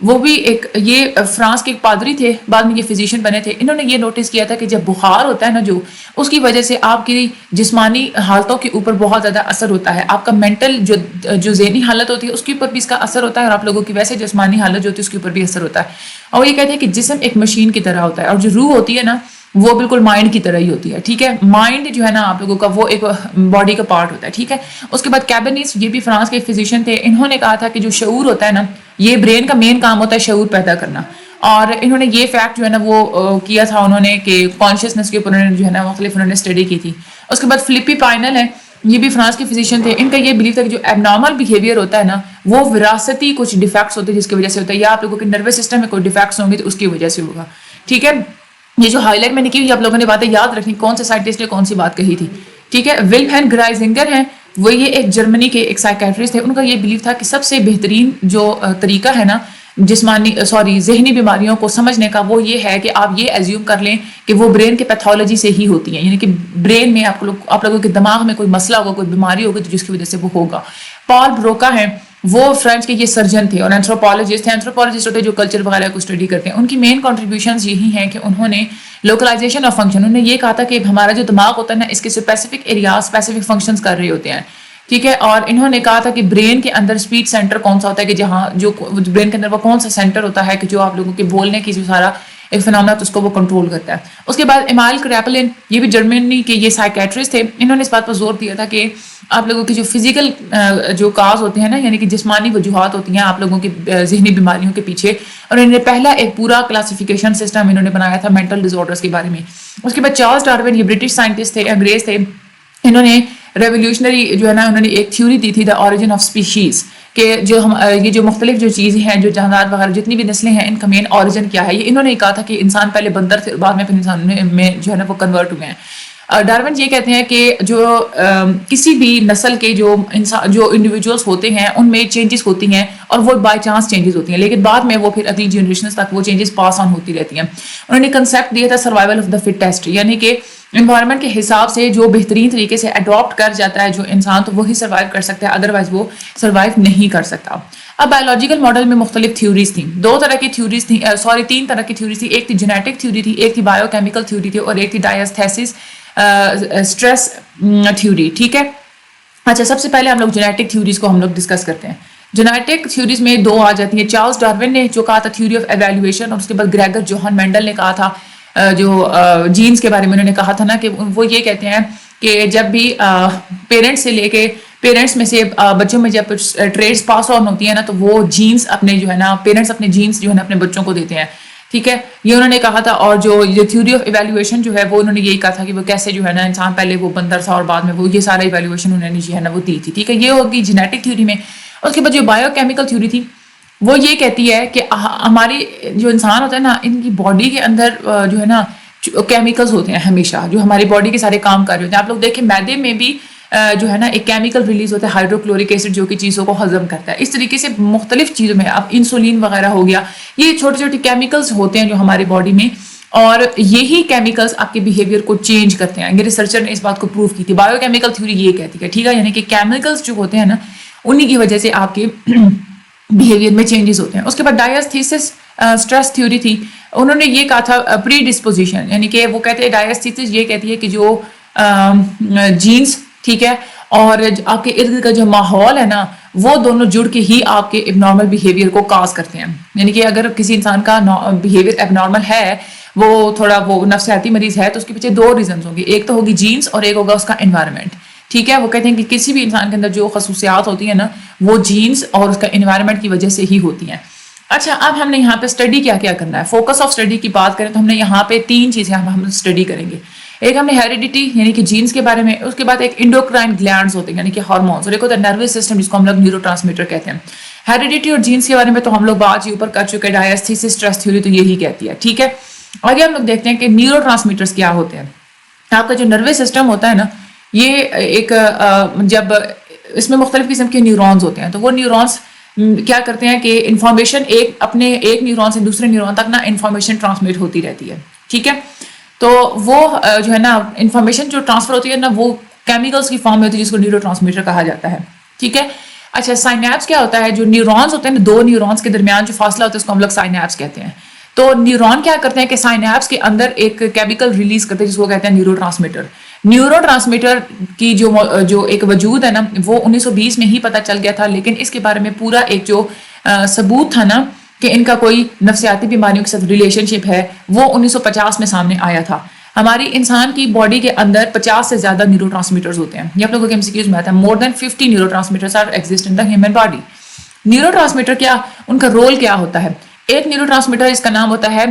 وہ بھی ایک یہ فرانس کے ایک پادری تھے، بعد میں یہ فزیشین بنے تھے. انہوں نے یہ نوٹس کیا تھا کہ جب بخار ہوتا ہے نا جو، اس کی وجہ سے آپ کی جسمانی حالتوں کے اوپر بہت زیادہ اثر ہوتا ہے. آپ کا مینٹل جو ذہنی حالت ہوتی ہے اس کے اوپر بھی اس کا اثر ہوتا ہے، اور آپ لوگوں کی ویسے جسمانی حالت جو ہوتی ہے اس کے اوپر بھی اثر ہوتا ہے. اور یہ کہتے ہیں کہ جسم ایک مشین کی طرح ہوتا ہے، اور جو روح ہوتی ہے نا وہ بالکل مائنڈ کی طرح ہی ہوتی ہے. ٹھیک ہے، مائنڈ جو ہے نا آپ لوگوں کا وہ ایک باڈی کا پارٹ ہوتا ہے. ٹھیک ہے، اس کے بعد کیبنس، یہ بھی فرانس کے فزیشین تھے، انہوں نے کہا تھا کہ جو شعور ہوتا ہے نا، یہ برین کا مین کام ہوتا ہے شعور پیدا کرنا. اور انہوں نے یہ فیکٹ جو ہے نا وہ کیا تھا انہوں نے کہ کانشیسنس کے اوپر انہوں نے جو ہے نا مختلف انہوں نے اسٹڈی کی تھی. اس کے بعد فلپی پائنل ہے، یہ بھی فرانس کے فزیشین تھے. ان کا یہ بلیف تھا کہ جو ایب نارمل بیہیویئر ہوتا ہے نا وہ وراثتی کچھ ڈیفیکٹس ہوتے ہیں جس کی وجہ سے ہوتا ہے، یا آپ لوگوں کے نروس سسٹم میں کوئی ڈیفیکٹس ہوں گے تو اس کی وجہ سے ہوگا. ٹھیک ہے، یہ جو ہائی لائٹ میں نے کی ہوئی آپ لوگوں نے باتیں یاد رکھنی کون سے سائنٹسٹ نے کون سی بات کہی تھی. ٹھیک ہے، ولہیلم گرائزنگر ہیں، وہ یہ ایک جرمنی کے ایک سائیکیٹرسٹ تھے. ان کا یہ بلیف تھا کہ سب سے بہترین جو طریقہ ہے نا ذہنی بیماریوں کو سمجھنے کا، وہ یہ ہے کہ آپ یہ ایزیوم کر لیں کہ وہ برین کے پیتھولوجی سے ہی ہوتی ہیں، یعنی کہ برین میں آپ لوگوں کے دماغ میں کوئی مسئلہ ہوگا، کوئی بیماری ہوگی جس کی وجہ سے وہ ہوگا. پال بروکا ہیں، وہ فرینچ کے یہ سرجن تھے اور اینتھروپولوجسٹ ہیں. اینتھروپولوجسٹ ہوتے ہیں جو کلچر وغیرہ کو اسٹڈی کرتے ہیں. ان کی مین کنٹریبیوشنز یہی ہیں کہ انہوں نے لوکلائزیشن آف فنکشن، انہوں نے یہ کہا تھا کہ ہمارا جو دماغ ہوتا ہے نا اس کے اسپیسیفک ایریاز اسپیسیفک فنکشنز کر رہے ہوتے ہیں. ٹھیک ہے، اور انہوں نے کہا تھا کہ برین کے اندر اسپیچ سینٹر کون سا ہوتا ہے، کہ جہاں جو برین کے اندر وہ کون سا سینٹر ہوتا ہے کہ جو آپ لوگوں کے بولنے کی جو سارا ایک فنامنا اس کو وہ کنٹرول کرتا ہے. اس کے بعد ایمائل کریپلن، یہ بھی جرمنی کے یہ سائیکیٹرسٹ تھے. انہوں نے اس بات پر زور دیا تھا کہ آپ لوگوں کی جو فزیکل جو کاز ہوتے ہیں نا، یعنی کہ جسمانی وجوہات ہوتی ہیں آپ لوگوں کی ذہنی بیماریوں کے پیچھے، اور انہوں نے پہلا ایک پورا کلاسیفیکیشن سسٹم انہوں نے بنایا تھا مینٹل ڈس آرڈرز کے بارے میں. اس کے بعد چارلس ڈارون، یہ برٹش سائنٹسٹ تھے، انگریز تھے. انہوں نے ریولیوشنری جو ہے نا انہوں نے ایک تھیوری دی تھی، دا اوریجن آف اسپیشیز، کہ یہ جو مختلف جو چیزیں ہیں، جو جانور وغیرہ جتنی بھی نسلیں ہیں، ان کا مین اوریجن کیا ہے. یہ انہوں نے کہا تھا کہ انسان پہلے بندر تھے، بعد میں پھر انسان میں جو ہے نا وہ کنورٹ ہوئے ہیں. ڈارون یہ کہتے ہیں کہ جو کسی بھی نسل کے جو انڈیویجولس ہوتے ہیں ان میں چینجز ہوتی ہیں، اور وہ بائی چانس چینجز ہوتی ہیں، لیکن بعد میں وہ پھر اگلی جنریشنز تک وہ چینجز پاس آن ہوتی رہتی ہیں. انہوں نے کنسیپٹ دیا تھا سروائیول آف دا فٹیسٹ، یعنی کہ انوائرمنٹ کے حساب سے جو بہترین طریقے سے اڈاپٹ کر جاتا ہے جو انسان، تو وہی سروائیو کر سکتا ہے، ادروائز وہ سروائیو نہیں کر سکتا. اب بایولوجیکل ماڈل میں مختلف تھیوریز تھیں، تین طرح کی تھیوریز تھی. ایک تھی جینیٹک تھیوری تھی، ایک تھی بایو کیمیکل تھیوری تھی، اور ایک تھی ڈائستھیسس اسٹریس تھیوری. ٹھیک ہے، اچھا سب سے پہلے ہم لوگ جینیٹک تھیوریز کو ہم لوگ ڈسکس کرتے ہیں. جینیٹک تھیوریز میں دو آ جاتی ہیں. چارلس ڈارون نے جو کہا تھا تھیوری آف ایویلویشن، اور اس کے بعد گریگر جوہان مینڈل نے کہا تھا جو جینز کے بارے میں انہوں نے کہا تھا نا کہ وہ یہ کہتے ہیں کہ جب بھی پیرنٹس سے لے کے پیرنٹس میں سے بچوں میں جب ٹریڈس پاس آن ہوتی ہیں نا، تو وہ جینز اپنے جو ہے نا پیرنٹس اپنے جینز جو ہے نا اپنے بچوں کو دیتے ہیں. ٹھیک ہے، یہ انہوں نے کہا تھا. اور جو یہ تھیوری آف ایویلویشن جو ہے وہ انہوں نے یہی کہا تھا کہ وہ کیسے جو ہے نا انسان پہلے وہ بندر تھا اور بعد میں وہ یہ سارا ایویلویشن انہوں نے جو ہے نا وہ دی تھی. ٹھیک ہے، یہ ہوگی جینیٹک تھیوری میں. اس کے بعد جو بایو کیمیکل تھیوری تھی وہ یہ کہتی ہے کہ ہماری جو انسان ہوتا ہے نا، ان کی باڈی کے اندر جو ہے نا کیمیکلز ہوتے ہیں ہمیشہ جو ہماری باڈی کے سارے کام کر رہے ہوتے ہیں. آپ لوگ دیکھیں میدے میں بھی جو ہے نا ایک کیمیکل ریلیز ہوتا ہے ہائیڈروکلورک ایسڈ، جو کہ چیزوں کو ہضم کرتا ہے. اس طریقے سے مختلف چیزوں میں اب انسولین وغیرہ ہو گیا، یہ چھوٹے چھوٹے کیمیکلز ہوتے ہیں جو ہماری باڈی میں، اور یہی کیمیکلز آپ کے بیہیویئر کو چینج کرتے ہیں. یہ ریسرچر نے اس بات کو پروو کی تھی. بایو کیمیکل تھیوری یہ کہتی ہے، ٹھیک ہے، یعنی کہ کیمیکلز جو ہوتے ہیں نا انہی کی وجہ سے آپ کے بیہیویئر میں چینجز ہوتے ہیں. اس کے بعد ڈائستھیسس اسٹریس تھیوری تھی. انہوں نے یہ کہا تھا پری ڈسپوزیشن، یعنی کہ وہ کہتے ہیں ڈائستھیسس یہ کہتی ہے کہ جو جینز، ٹھیک ہے، اور آپ کے ارد کا جو ماحول ہے نا وہ دونوں جڑ کے ہی آپ کے اب نارمل بیہیویئر کو کاز کرتے ہیں. یعنی کہ اگر کسی انسان کا بیہیویئر اب نارمل ہے، وہ تھوڑا وہ نفسیاتی مریض ہے، تو اس کے پیچھے دو ریزنز ہوں گے. ایک تو ہوگی جینز اور ایک ہوگا اس کا انوائرمنٹ. ٹھیک ہے، وہ کہتے ہیں کہ کسی بھی انسان کے اندر جو خصوصیات ہوتی ہیں نا وہ جینز اور اس کا انوائرمنٹ کی وجہ سے ہی ہوتی ہیں. اچھا، اب ہم نے یہاں پہ اسٹڈی کیا کیا کرنا ہے. فوکس آف اسٹڈی کی بات کریں تو ہم نے یہاں پہ تین چیزیں ہم اسٹڈی کریں گے. ایک ہم نے ہیریڈیٹی یعنی کہ جینز کے بارے میں، اس کے بعد ایک انڈوکرائن گلینڈز ہوتے ہیں یعنی کہ ہارمونز، اور ایک ہوتا ہے نروس سسٹم جس کو ہم لوگ نیورو ٹرانسمیٹر کہتے ہیں. ہیریڈیٹی اور جینز کے بارے میں تو ہم لوگ بات اوپر کر چکے ہیں. ڈائستھیسس اسٹریس تھیوری تو یہی کہتی ہے. ٹھیک ہے، آگے ہم لوگ دیکھتے ہیں کہ نیورو ٹرانسمیٹرز کیا ہوتے ہیں. آپ کا جو نروس سسٹم ہوتا ہے نا، یہ ایک جب اس میں مختلف قسم کے نیورونز ہوتے ہیں، تو وہ نیورونز کیا کرتے ہیں کہ انفارمیشن ایک نیورون سے دوسرے نیورون تک نا انفارمیشن ٹرانسمٹ ہوتی رہتی ہے. ٹھیک ہے، تو وہ جو ہے نا انفارمیشن جو ٹرانسفر ہوتی ہے نا وہ کیمیکلز کی فارم میں ہوتی ہے جس کو نیورو ٹرانسمیٹر کہا جاتا ہے. ٹھیک ہے، اچھا سائنیپس کیا ہوتا ہے؟ جو نیورونز ہوتے ہیں نا، دو نیورونز کے درمیان جو فاصلہ ہوتا ہے اس کو ہم لوگ سائنیپس کہتے ہیں. تو نیورون کیا کرتے ہیں کہ سائنیپس کے اندر ایک کیمیکل ریلیز کرتے ہیں جس کو کہتے ہیں نیورو ٹرانسمیٹر. نیورو ٹرانسمیٹر کی جو ایک وجود ہے نا وہ 1920 میں ہی پتہ چل گیا تھا، لیکن اس کے بارے میں پورا ایک جو ثبوت تھا نا کہ ان کا کوئی نفسیاتی بیماریوں کے ساتھ ریلیشن شپ ہے وہ 1950 میں سامنے آیا تھا. ہماری انسان کی باڈی کے اندر 50 سے زیادہ نیورو ٹرانسمیٹرز ہوتے ہیں. یہ آپ لوگوں کے ایم سی کیوز میں آتا ہے. More than 50 neurotransmitters are exist in the human body. Neurotransmitter کیا، ان کا رول کیا ہوتا ہے؟ ایک نیورو ٹرانسمیٹر اس کا نام ہوتا ہے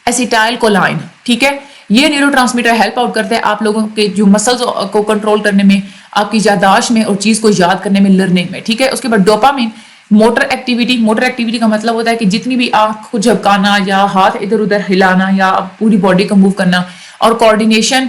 ایسیٹائل کولائن. ٹھیک ہے، یہ نیورو ٹرانسمیٹر ہیلپ آؤٹ کرتا ہے آپ لوگوں کے جو مسلز کو کنٹرول کرنے میں، آپ کی یادداشت میں اور چیز کو یاد کرنے میں، لرننگ میں. ٹھیک ہے، اس کے بعد ڈوپامین موٹر ایکٹیویٹی کا مطلب ہوتا ہے کہ جتنی بھی آنکھ کو جھپکانا یا ہاتھ ادھر ادھر ہلانا یا پوری باڈی کو موو کرنا، اور کوآرڈینیشن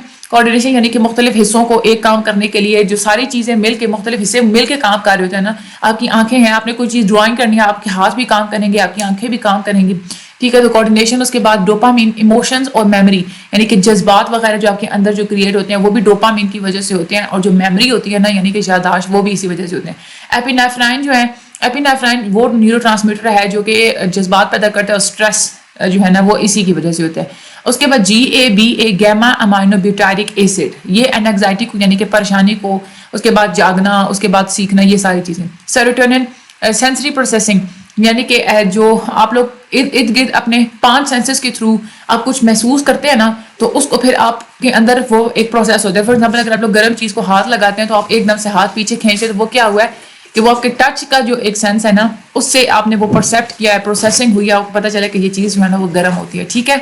یعنی کہ مختلف حصوں کو ایک کام کرنے کے لیے جو ساری چیزیں مل کے مختلف حصے مل کے کام کر رہے ہوتے ہیں نا. آپ کی آنکھیں ہیں، آپ نے کوئی چیز ڈرائنگ کرنی ہے، آپ کے ہاتھ بھی کام کریں گے، آپ کی آنکھیں بھی کام کریں گی. ٹھیک ہے، تو کوآرڈینیشن. اس کے بعد ڈوپامین ایموشنز اور میموری یعنی کہ جذبات وغیرہ جو آپ کے اندر جو کریٹ ہوتے ہیں وہ بھی ڈوپامین کی وجہ سے ہوتے ہیں، اور جو میموری ہوتی ہے نا یعنی کہ یادداشت وہ بھی اسی وجہ سے ہوتے ہیں. ایپینیفرائن جو ہے، ایپینیفرائن وہ نیورو ٹرانسمیٹر ہے جو کہ جذبات پیدا کرتا ہے، اور اسٹریس جو ہے نا وہ اسی کی وجہ سے ہوتا ہے. اس کے بعد GABA گیما امائنو بیوٹائرک ایسڈ، یہ اینگزائٹی کو یعنی کہ پریشانی کو، اس کے بعد جاگنا، اس کے بعد سیکھنا، یہ ساری چیزیں. سیروٹونن سینسری پروسیسنگ یعنی کہ جو آپ لوگ ارد گرد اپنے 5 سینسز کے تھرو آپ کچھ محسوس کرتے ہیں نا تو اس کو پھر آپ کے اندر وہ ایک پروسیس ہوتا ہے. فار ایگزامپل اگر آپ لوگ گرم چیز کو ہاتھ لگاتے ہیں تو آپ ایک دم سے ہاتھ پیچھے کھینچتے تو وہ کیا ہوا ہے کہ وہ آپ کے ٹچ کا جو ایک سینس ہے نا اس سے آپ نے وہ پرسیپٹ کیا ہے، پروسیسنگ ہوئی ہے، آپ کو پتہ چلا کہ یہ چیز جو ہے نا وہ گرم ہوتی ہے. ٹھیک ہے،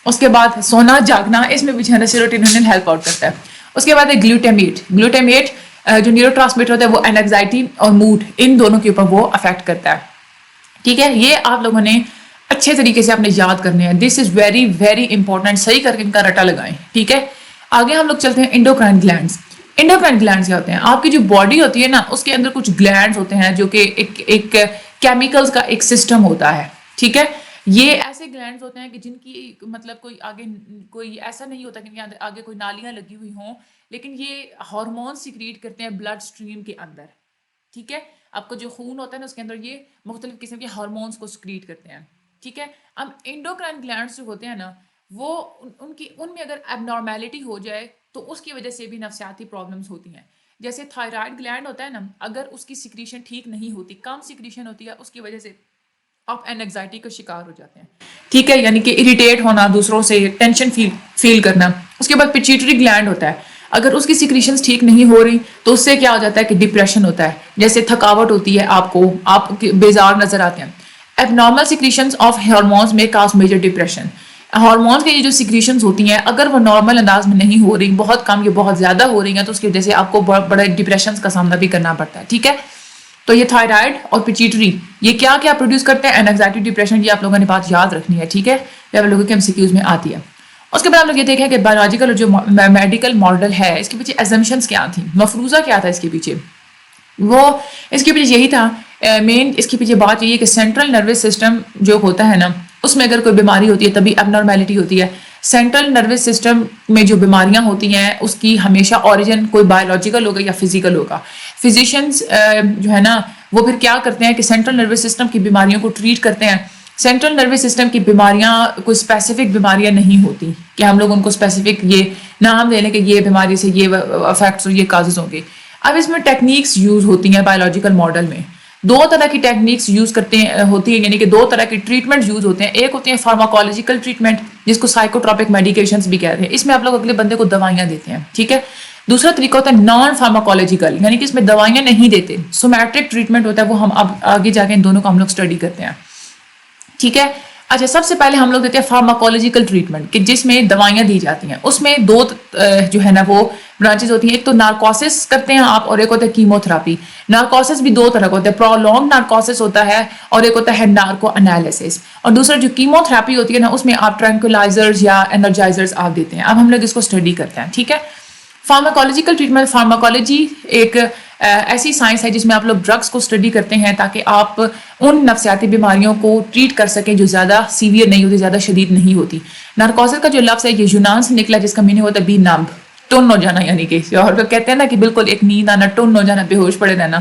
اس کے بعد سونا جاگنا، اس میں بھی جو ہے نا سیروٹونن ہیلپ آؤٹ کرتا ہے. اس کے بعد ہے گلوٹامیٹ جو نیورو ٹرانسمیٹر ہوتا ہے وہ اینگزائٹی اور موڈ ان دونوں کے اوپر وہ افیکٹ کرتا ہے. ٹھیک ہے، یہ آپ لوگوں نے اچھے طریقے سے اپنے یاد کرنے ہیں. دس از ویری ویری امپورٹنٹ، صحیح کر کے ان کا رٹا لگائیں. ٹھیک ہے، آگے ہم لوگ چلتے ہیں انڈوکرائن گلینڈز. انڈوکرائن گلینڈز کیا ہوتے ہیں؟ آپ کی جو باڈی ہوتی ہے نا اس کے اندر کچھ گلینڈز ہوتے ہیں جو کہ ایک کیمیکلز کا ایک سسٹم ہوتا ہے. ٹھیک ہے، یہ ایسے گلینڈز ہوتے ہیں کہ جن کی مطلب کوئی ایسا نہیں ہوتا کہ آگے کوئی نالیاں لگی ہوئی ہوں، لیکن یہ ہارمون سیکریٹ کرتے ہیں بلڈ سٹریم کے اندر. ٹھیک ہے، آپ کو جو خون ہوتا ہے نا اس کے اندر یہ مختلف قسم کے ہارمونز کو سیکریٹ کرتے ہیں. ٹھیک ہے، اب انڈوکرائن گلینڈز جو ہوتے ہیں نا وہ ان میں اگر اب نارمیلٹی ہو جائے تو اس کی وجہ سے بھی نفسیاتی پرابلمز ہوتی ہیں. جیسے تھائرائڈ گلینڈ ہوتا ہے نا، اگر اس کی سیکریشن ٹھیک نہیں ہوتی، کم سیکریشن ہوتی ہے، اس کی وجہ سے آپ اینگزائٹی کا شکار ہو جاتے ہیں. ٹھیک ہے، یعنی کہ اریٹیٹ ہونا، دوسروں سے ٹینشن فیل کرنا. اس کے بعد پیچیٹری گلینڈ ہوتا ہے، اگر اس کی سیکریشنز ٹھیک نہیں ہو رہی تو اس سے کیا ہو جاتا ہے کہ ڈپریشن ہوتا ہے، جیسے تھکاوٹ ہوتی ہے، آپ بیزار نظر آتے ہیں. ایبنارمل سیکریشنز آف ہارمونز میں کاز میجر ڈپریشن. ہارمونز کی یہ جو سیکریشنز ہوتی ہیں اگر وہ نارمل انداز میں نہیں ہو رہی، بہت کم یا بہت زیادہ ہو رہی ہیں تو اس کی وجہ سے آپ کو بڑے ڈپریشنز کا سامنا بھی کرنا پڑتا ہے. ٹھیک ہے، تو یہ تھائرائڈ اور پیچیٹری یہ کیا پروڈیوس کرتے ہیں؟ Anxiety, depression. یہ آپ لوگوں نے بات یاد رکھنی ہے. ٹھیک ہے، یہ آپ لوگوں کے MCQs میں آتی ہے. اس کے بعد آپ لوگ یہ دیکھیں کہ بایولوجیکل جو میڈیکل ماڈل ہے اس کے پیچھے ایزمپشنز کیا تھیں، مفروضہ کیا تھا اس کے پیچھے. وہ اس کے پیچھے یہی تھا مین، اس کے پیچھے بات یہی ہے کہ سینٹرل نروس سسٹم جو ہوتا ہے نا اس میں اگر کوئی بیماری ہوتی ہے تبھی اب نارمیلٹی ہوتی ہے. سینٹرل نروس سسٹم میں جو بیماریاں ہوتی ہیں اس کی ہمیشہ اوریجن کوئی بایولوجیکل ہوگا یا فزیکل ہوگا. فزیشینز جو ہے نا وہ پھر کیا کرتے ہیں کہ سینٹرل نروس سسٹم کی بیماریوں کو ٹریٹ کرتے ہیں. سینٹرل نروس سسٹم کی بیماریاں کوئی اسپیسیفک بیماریاں نہیں ہوتی کہ ہم لوگ ان کو اسپیسیفک یہ نام دے لیں کہ یہ بیماری سے یہ افیکٹس اور یہ کازز ہوں گے. اب اس میں ٹیکنیکس یوز ہوتی ہیں بایولوجیکل ماڈل میں. 2 طرح کی ٹیکنیکس یوز ہوتی ہیں، یعنی کہ 2 طرح کے ٹریٹمنٹ یوز ہوتے ہیں. ایک ہوتے ہیں فارماکولوجیکل ٹریٹمنٹ جس کو سائیکوٹراپک میڈیکیشنز بھی کہتے ہیں. اس میں آپ لوگ اگلے بندے کو دوائیاں دیتے ہیں. ٹھیک ہے، دوسرا طریقہ ہوتا ہے نان فارماکولوجیکل، یعنی کہ اس میں دوائیاں نہیں دیتے، سومیٹرک ٹریٹمنٹ ہوتا ہے. وہ ہم اب آگے جا کے ان دونوں کو ہم لوگ اسٹڈی کرتے ہیں. ٹھیک ہے، اچھا سب سے پہلے ہم لوگ دیتے ہیں فارماکولوجیکل ٹریٹمنٹ کہ جس میں دوائیاں دی جاتی ہیں. اس میں 2 جو ہے نا وہ برانچز ہوتی ہیں. ایک تو نارکوسس کرتے ہیں آپ اور ایک ہوتا ہے کیمو تھراپی. نارکوسس بھی 2 طرح کا ہوتا ہے، پرولونگ نارکوسس ہوتا ہے اور ایک ہوتا ہے نارکو انالیسس. اور دوسرا جو کیمو تھراپی ہوتی ہے نا اس میں آپ ٹرینکولائزرز یا انرجائزرز آپ دیتے ہیں. اب ہم لوگ اس کو اسٹڈی کرتے ہیں. ٹھیک ہے، فارماکولوجیکل ٹریٹمنٹ. فارماکولوجی ایک ایسی سائنس ہے جس میں آپ لوگ ڈرگس کو اسٹڈی کرتے ہیں تاکہ آپ ان نفسیاتی بیماریوں کو ٹریٹ کر سکیں جو زیادہ سیویئر نہیں ہوتی، زیادہ شدید نہیں ہوتی. نارکوسس کا جو لفظ ہے یہ یونان سے نکلا جس کا میننگ ہوتا ہے بی نمب، ٹن ہو جانا، یعنی کہ اور کہتے ہیں نا کہ بالکل ایک نیند آنا، ٹن ہو جانا، بے ہوش پڑے رہنا.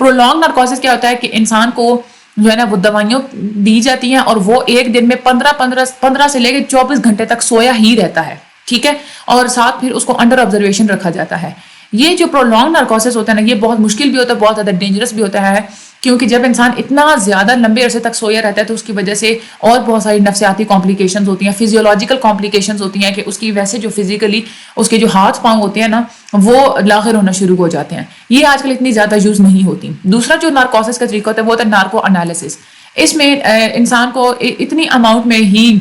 پرولونگ نارکوسس کیا ہوتا ہے کہ انسان کو جو ہے نا وہ دوائیاں دی جاتی ہیں اور وہ ایک دن میں 15 سے لے کے 24 گھنٹے تک سویا ہی رہتا ہے، ٹھیک ہے، اور ساتھ پھر اس کو انڈر آبزرویشن رکھا جاتا ہے. یہ جو پرولونگ نارکوسس ہوتا ہے نا، یہ بہت مشکل بھی ہوتا ہے، بہت زیادہ ڈینجرس بھی ہوتا ہے، کیونکہ جب انسان اتنا زیادہ لمبے عرصے تک سویا رہتا ہے تو اس کی وجہ سے اور بہت ساری نفسیاتی کمپلیکیشنز ہوتی ہیں، فزیولوجیکل کمپلیکیشنز ہوتی ہیں، کہ اس کی ویسے جو فزیکلی اس کے جو ہاتھ پاؤں ہوتے ہیں نا وہ لاغر ہونا شروع ہو جاتے ہیں. یہ آج کل اتنی زیادہ یوز نہیں ہوتی. دوسرا جو نارکوسس کا طریقہ ہوتا ہے وہ ہوتا ہے نارکو انالیسس. اس میں انسان کو اتنی اماؤنٹ میں ہی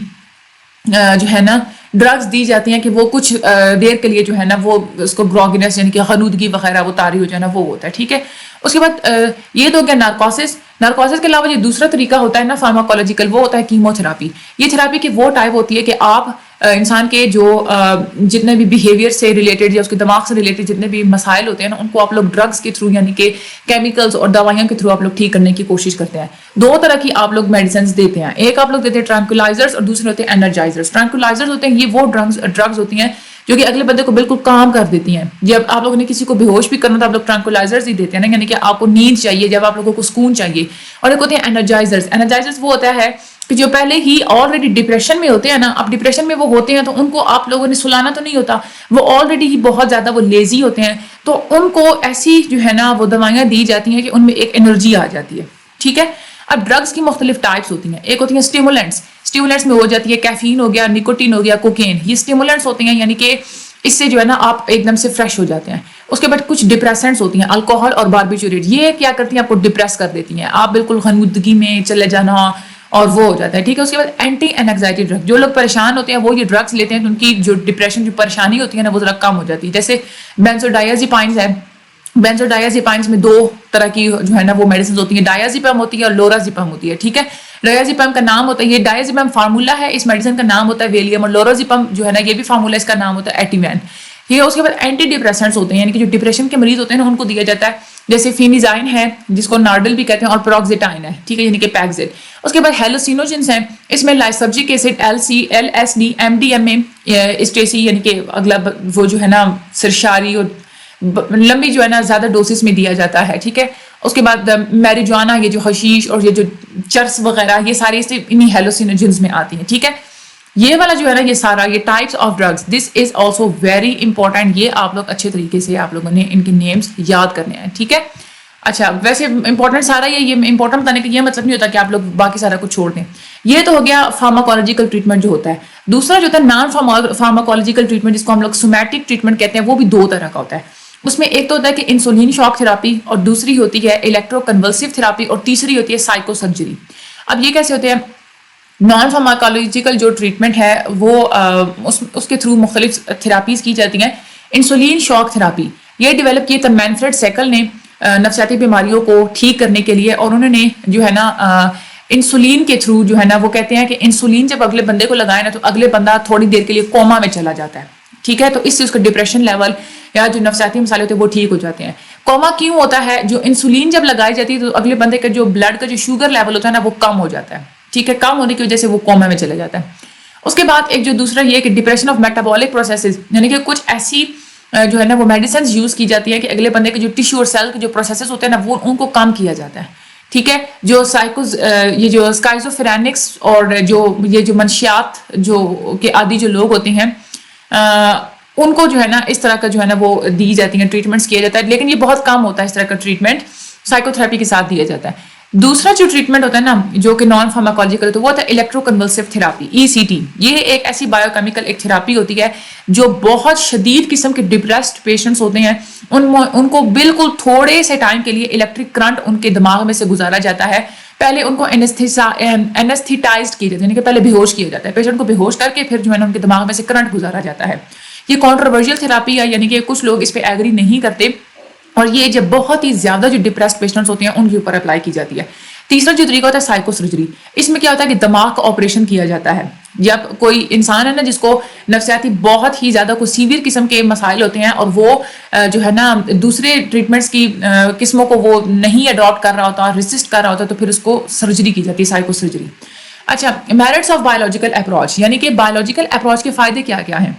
جو ہے نا ڈرگز دی جاتی ہیں کہ وہ کچھ دیر کے لیے جو ہے نا وہ اس کو گروگنس یعنی کہ غنودگی وغیرہ وہ طاری ہو جائے نا وہ ہوتا ہے، ٹھیک ہے. اس کے بعد یہ تو ہو گیا نارکوسس. نارکوسس کے علاوہ جو دوسرا طریقہ ہوتا ہے نا فارماکولوجیکل، وہ ہوتا ہے کیمو تھراپی. یہ تھراپی کی وہ ٹائپ ہوتی ہے کہ آپ انسان کے جو جتنے بھی بیہیویئر سے ریلیٹڈ یا اس کے دماغ سے ریلیٹڈ جتنے بھی مسائل ہوتے ہیں نا ان کو آپ لوگ ڈرگس کے تھرو یعنی کہ کیمیکلز اور دوائیوں کے تھرو آپ لوگ ٹھیک کرنے کی کوشش کرتے ہیں. دو طرح کی آپ لوگ میڈیسنز دیتے ہیں، ایک آپ لوگ دیتے ہیں ٹرانکولائزرز اور دوسرے ہوتے ہیں انرجائزرز. ٹرانکولائزرز ہوتے ہیں یہ وہ ڈرگز ہوتی ہیں جو کہ اگلے بندے کو بالکل کام کر دیتی ہیں. جب آپ لوگوں نے کسی کو بے ہوش بھی کرنا تو آپ لوگ ٹرانکولائزرز ہی دیتے ہیں نا، یعنی کہ آپ کو نیند چاہیے، جب آپ لوگوں کو سکون چاہیے. اور ایک ہوتے ہیں انرجائزرز. انرجائزرز وہ ہوتا ہے کہ جو پہلے ہی آلریڈی ڈپریشن میں ہوتے ہیں نا، اب ڈپریشن میں وہ ہوتے ہیں تو ان کو آپ لوگوں نے سلانا تو نہیں ہوتا، وہ آلریڈی ہی بہت زیادہ وہ لیزی ہوتے ہیں، تو ان کو ایسی جو ہے نا وہ دوائیاں دی جاتی ہیں کہ ان میں ایک انرجی آ جاتی ہے، ٹھیک ہے. اب ڈرگس کی مختلف ٹائپس ہوتی ہیں. ایک ہوتی ہیں اسٹیمولنٹس. اسٹیمولنٹس میں ہو جاتی ہے کیفین ہو گیا، نکوٹین ہو گیا، کوکین. یہ اسٹیمولنٹس ہوتے ہیں یعنی کہ اس سے جو ہے نا آپ ایک دم سے فریش ہو جاتے ہیں. اس کے بعد کچھ ڈپریسنٹس ہوتی ہیں، الکوہل اور باربیچوریٹ. یہ کیا کرتی ہیں؟ آپ کو ڈپریس کر دیتی ہیں، آپ بالکل غنودگی میں چلے جانا اور وہ ہو جاتا ہے، ٹھیک ہے. اس کے بعد اینٹی اینگزائٹی ڈرگ. جو لوگ پریشان ہوتے ہیں وہ یہ ڈرگس لیتے ہیں تو ان کی جو ڈپریشن جو پریشانی ہوتی ہے نا وہ ذرا کم ہو جاتی ہے. جیسے بینزوڈائازیپائنز ہے. بینزوڈائازیپائنز میں دو طرح کی جو ہے نا وہ میڈیسنز ہوتی ہیں، ڈائازیپام ہوتی ہے اور لورازیپام ہوتی ہے، ٹھیک ہے. ڈائازیپام کا نام ہوتا ہے، یہ ڈائازیپام فارمولا ہے، اس میڈیسن کا نام ہوتا ہے ویلیم، اور لورازیپام جو ہے نا یہ بھی فارمولا، اس کا نام ہوتا ہے ایٹیوین. ٹھیک ہے. اس کے بعد اینٹی ڈپریسنٹس ہوتے ہیں یعنی کہ جو ڈپریشن کے مریض ہوتے ہیں نا ان کو دیا جاتا ہے، جیسے فینیزائن ہے جس کو نارڈل بھی کہتے ہیں، اور پروکزیٹائن ہے، ٹھیک ہے، یعنی کہ پیکزیٹ. اس کے بعد ہیلوسینوجنس ہیں، اس میں لائسرجک ایسڈ، LSD، MDMA، اسٹیسی یعنی کہ اگلا وہ جو ہے نا سرشاری اور لمبی جو ہے نا زیادہ ڈوسز میں دیا جاتا ہے، ٹھیک ہے. اس کے بعد میریجوانا، یہ جو حشیش اور یہ جو چرس وغیرہ یہ ساری انہی ہیلوسینوجنس میں آتی ہیں، ٹھیک ہے. یہ والا جو ہے نا یہ سارا یہ types of drugs, this is also very important. یہ آپ لوگ اچھے طریقے سے آپ لوگوں نے ان کے نیمز یاد کرنے ہیں، ٹھیک ہے. اچھا ویسے امپورٹنٹ سارا یہ امپورٹنٹ بتانے کا یہ مطلب نہیں ہوتا کہ آپ لوگ باقی سارا کچھ چھوڑ دیں. یہ تو ہو گیا فارماکولوجیکل ٹریٹمنٹ جو ہوتا ہے. دوسرا جو ہوتا ہے نان فارماکولوجیکل ٹریٹمنٹ، جس کو ہم لوگ سومیٹک ٹریٹمنٹ کہتے ہیں، وہ بھی دو طرح کا ہوتا ہے. اس میں ایک تو ہوتا ہے کہ انسولین شاک تھراپی، اور دوسری ہوتی ہے الیکٹرو کنولسیو تھراپی، اور تیسری ہوتی ہے سائیکو سرجری. اب یہ کیسے ہوتے ہیں؟ نان فارماکولوجیکل جو ٹریٹمنٹ ہے وہ اس کے تھرو مختلف تھراپیز کی جاتی ہیں. انسولین شاک تھراپی یہ ڈیولپ کی تھا مینفریڈ سیکل نے نفسیاتی بیماریوں کو ٹھیک کرنے کے لیے، اور انہوں نے جو ہے نا انسولین کے تھرو جو ہے نا وہ کہتے ہیں کہ انسولین جب اگلے بندے کو لگائے نا تو اگلے بندہ تھوڑی دیر کے لیے کوما میں چلا جاتا ہے، ٹھیک ہے. تو اس سے اس کا ڈپریشن لیول یا جو نفسیاتی مسائل ہوتے ہیں وہ ٹھیک ہو جاتے ہیں. کوما کیوں ہوتا ہے؟ جو انسولین جب لگائی جاتی ہے تو اگلے بندے کا جو بلڈ کا جو شوگر لیول ہوتا ہے نا وہ کم ہو جاتا ہے، ٹھیک ہے. کم ہونے کی وجہ سے وہ کوما میں چلا جاتا ہے. اس کے بعد ایک جو دوسرا یہ کہ ڈپریشن آف میٹابولک پروسیسز، یعنی کہ کچھ ایسی جو ہے نا وہ میڈیسنز یوز کی جاتی ہے کہ اگلے بندے کے جو ٹیشو اور سیل کے جو پروسیسز ہوتے ہیں نا وہ ان کو کم کیا جاتا ہے، ٹھیک ہے. جو یہ جو اسکائزوفرینکس اور یہ جو منشیات جو کے عادی جو لوگ ہوتے ہیں ان کو جو ہے نا اس طرح کا جو ہے نا وہ دی جاتی ہیں، ٹریٹمنٹس کیا جاتا ہے، لیکن یہ بہت کم ہوتا ہے اس طرح کا ٹریٹمنٹ سائیکو تھراپی کے ساتھ دیا جاتا ہے. دوسرا جو ٹریٹمنٹ ہوتا ہے نا جو کہ نان فارماکولوجیکل ہوتا ہے وہ ہوتا ہے الیکٹرو کنولسیو تھراپی، ECT. یہ ایک ایسی بایو کیمیکل ایک تھراپی ہوتی ہے جو بہت شدید قسم کے ڈپریسڈ پیشنٹس ہوتے ہیں ان کو بالکل تھوڑے سے ٹائم کے لیے الیکٹرک کرنٹ ان کے دماغ میں سے گزارا جاتا ہے. پہلے ان کو اینستھیٹائزڈ کیا جاتا ہے، یعنی کہ پہلے بے ہوش کیا جاتا ہے، پیشنٹ کو بے ہوش کر کے پھر جو ہے نا ان کے دماغ میں سے کرنٹ گزارا جاتا ہے. یہ کنٹروورشل تھراپی ہے، یعنی کہ کچھ لوگ اس پہ ایگری نہیں کرتے، اور یہ جب بہت ہی زیادہ جو ڈپریسڈ پیشنٹس ہوتے ہیں ان کے اوپر اپلائی کی جاتی ہے. تیسرا جو طریقہ ہوتا ہے سائیکو سرجری. اس میں کیا ہوتا ہے کہ دماغ کا آپریشن کیا جاتا ہے. جب کوئی انسان ہے نا جس کو نفسیاتی بہت ہی زیادہ کوئی سیویئر قسم کے مسائل ہوتے ہیں اور وہ جو ہے نا دوسرے ٹریٹمنٹس کی قسموں کو وہ نہیں اڈاپٹ کر رہا ہوتا، ریسسٹ کر رہا ہوتا، تو پھر اس کو سرجری کی جاتی ہے، سائیکو سرجری. اچھا میرٹس آف بایولوجیکل اپروچ، یعنی کہ بایولوجیکل اپروچ کے فائدے کیا کیا ہیں؟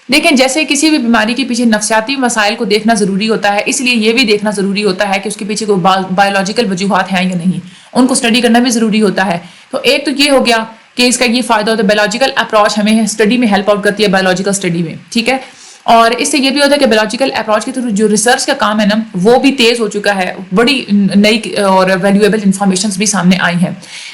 دیکھیں جیسے کسی بھی بیماری کے پیچھے نفسیاتی مسائل کو دیکھنا ضروری ہوتا ہے، اس لیے یہ بھی دیکھنا ضروری ہوتا ہے کہ اس کے پیچھے کوئی بایولوجیکل وجوہات ہیں یا نہیں، ان کو اسٹڈی کرنا بھی ضروری ہوتا ہے۔ تو ایک تو یہ ہو گیا کہ اس کا یہ فائدہ ہوتا ہے، بایولوجیکل اپروچ ہمیں اسٹڈی میں ہیلپ آؤٹ کرتی ہے، بایولوجیکل اسٹڈی میں، ٹھیک ہے۔ اور اس سے یہ بھی ہوتا ہے کہ بایولوجیکل اپروچ کے تھرو جو ریسرچ کا کام ہے نا وہ بھی تیز ہو چکا ہے، بڑی نئی اور ویلیویبل انفارمیشنز بھی سامنے آئی ہیں،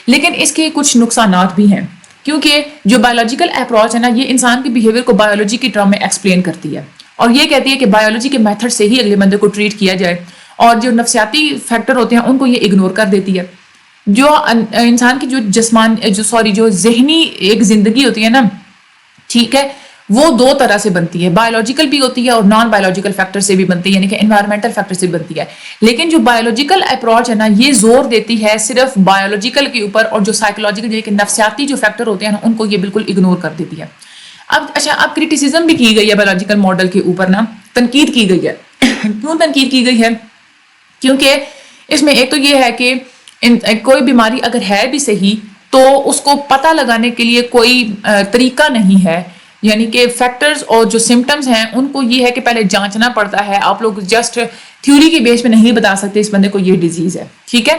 لیکن اس کے کچھ نقصانات بھی ہیں، کیونکہ جو بایولوجیکل اپروچ ہے نا یہ انسان کے بیہیویئر کو بایولوجی کی ٹرم میں ایکسپلین کرتی ہے، اور یہ کہتی ہے کہ بایولوجی کے میتھڈ سے ہی اگلے بندے کو ٹریٹ کیا جائے، اور جو نفسیاتی فیکٹر ہوتے ہیں ان کو یہ اگنور کر دیتی ہے۔ جو انسان کی جو ذہنی ایک زندگی ہوتی ہے نا، ٹھیک ہے، وہ دو طرح سے بنتی ہے، بایولوجیکل بھی ہوتی ہے اور نان بایولوجیکل فیکٹر سے بھی بنتی ہے، یعنی کہ انوائرمنٹل فیکٹر سے بنتی ہے۔ لیکن جو بایولوجیکل اپروچ ہے نا یہ زور دیتی ہے صرف بایولوجیکل کے اوپر، اور جو سائیکولوجیکل یعنی کہ نفسیاتی جو فیکٹر ہوتے ہیں نا ان کو یہ بالکل اگنور کر دیتی ہے۔ اب کریٹیسزم بھی کی گئی ہے بایولوجیکل ماڈل کے اوپر نا، تنقید کی گئی ہے۔ کیوں تنقید کی گئی ہے؟ کیونکہ اس میں ایک تو یہ ہے کہ کوئی بیماری اگر ہے بھی صحیح تو اس کو پتہ لگانے کے لیے کوئی طریقہ نہیں ہے، یعنی کہ فیکٹرز اور جو سمٹمز ہیں ان کو یہ ہے کہ پہلے جانچنا پڑتا ہے، آپ لوگ جسٹ تھیوری کی بیس پہ نہیں بتا سکتے اس بندے کو یہ ڈیزیز ہے، ٹھیک ہے۔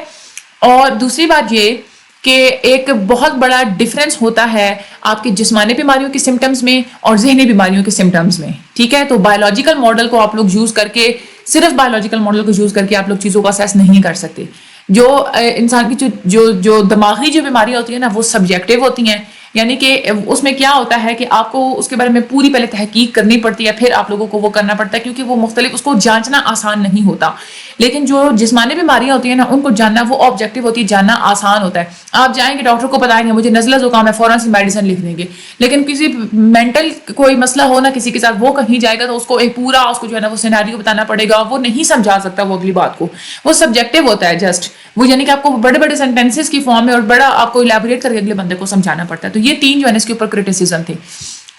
اور دوسری بات یہ کہ ایک بہت بڑا ڈفرینس ہوتا ہے آپ کی جسمانی بیماریوں کے سمٹمز میں اور ذہنی بیماریوں کے سمٹمز میں، ٹھیک ہے۔ تو بایولوجیکل ماڈل کو آپ لوگ یوز کر کے، صرف بایولوجیکل ماڈل کو یوز کر کے آپ لوگ چیزوں کو اسیس نہیں کر سکتے۔ جو انسان کی جو دماغی جو بیماریاں ہوتی ہیں نا وہ سبجیکٹیو ہوتی ہیں، یعنی کہ اس میں کیا ہوتا ہے کہ آپ کو اس کے بارے میں پوری پہلے تحقیق کرنی پڑتی ہے، پھر آپ لوگوں کو وہ کرنا پڑتا ہے، کیونکہ وہ مختلف، اس کو جانچنا آسان نہیں ہوتا۔ لیکن جو جسمانی بیماریاں ہوتی ہیں نا ان کو جاننا وہ آبجیکٹیو ہوتی ہے، جاننا آسان ہوتا ہے۔ آپ جائیں گے ڈاکٹر کو بتائیں گے مجھے نزلہ زکام ہے، فوراً سے میڈیسن لکھ دیں گے، لیکن کسی مینٹل کوئی مسئلہ ہو نا کسی کے ساتھ، وہ کہیں جائے گا تو اس کو ایک پورا اس کو جو ہے نا وہ سیناریو بتانا پڑے گا، وہ نہیں سمجھا سکتا وہ اگلی بات کو، وہ سبجیکٹیو ہوتا ہے جسٹ، وہ یعنی کہ آپ کو بڑے بڑے سینٹینسز کی فارم میں اور بڑا آپ کو الیبوریٹ کر کے اگلے بندے کو سمجھانا پڑتا ہے۔ تو یہ تین جو ہے اس کے اوپر کرٹیسزم تھے۔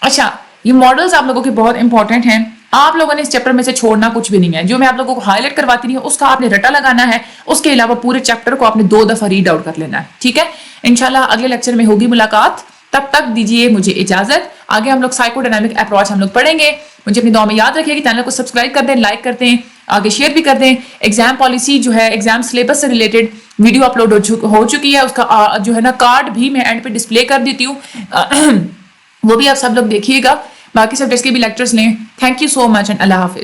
اچھا، یہ ماڈلز آپ لوگوں کے بہت امپورٹنٹ ہیں، آپ لوگوں نے اس چیپٹر میں سے چھوڑنا کچھ بھی نہیں ہے، جو میں آپ لوگوں کو ہائی لائٹ کرواتی رہی ہوں اس کا آپ نے رٹا لگانا ہے، اس کے علاوہ پورے چیپٹر کو آپ نے 2 دفعہ ریڈ آؤٹ کر لینا ہے، ٹھیک ہے۔ انشاءاللہ اگلے لیکچر میں ہوگی ملاقات، تب تک دیجیے مجھے اجازت۔ آگے ہم لوگ سائیکو ڈائنامک اپروچ ہم لوگ پڑھیں گے، مجھے اپنی دعا میں یاد رکھیے کہ چینل کو سبسکرائب کر دیں، لائک کر دیں، آگے شیئر بھی کر دیں۔ ایگزام پالیسی جو ہے، ایگزام سلیبس سے ریلیٹڈ ویڈیو اپلوڈ ہو چکی ہے، اس کا جو ہے نا کارڈ بھی میں اینڈ پہ ڈسپلے کر دیتی ہوں، وہ بھی آپ سب لوگ دیکھیے گا، باقی سبجیکٹس کے بھی لیکچرز لیں۔ Thank you so much and اللہ حافظ۔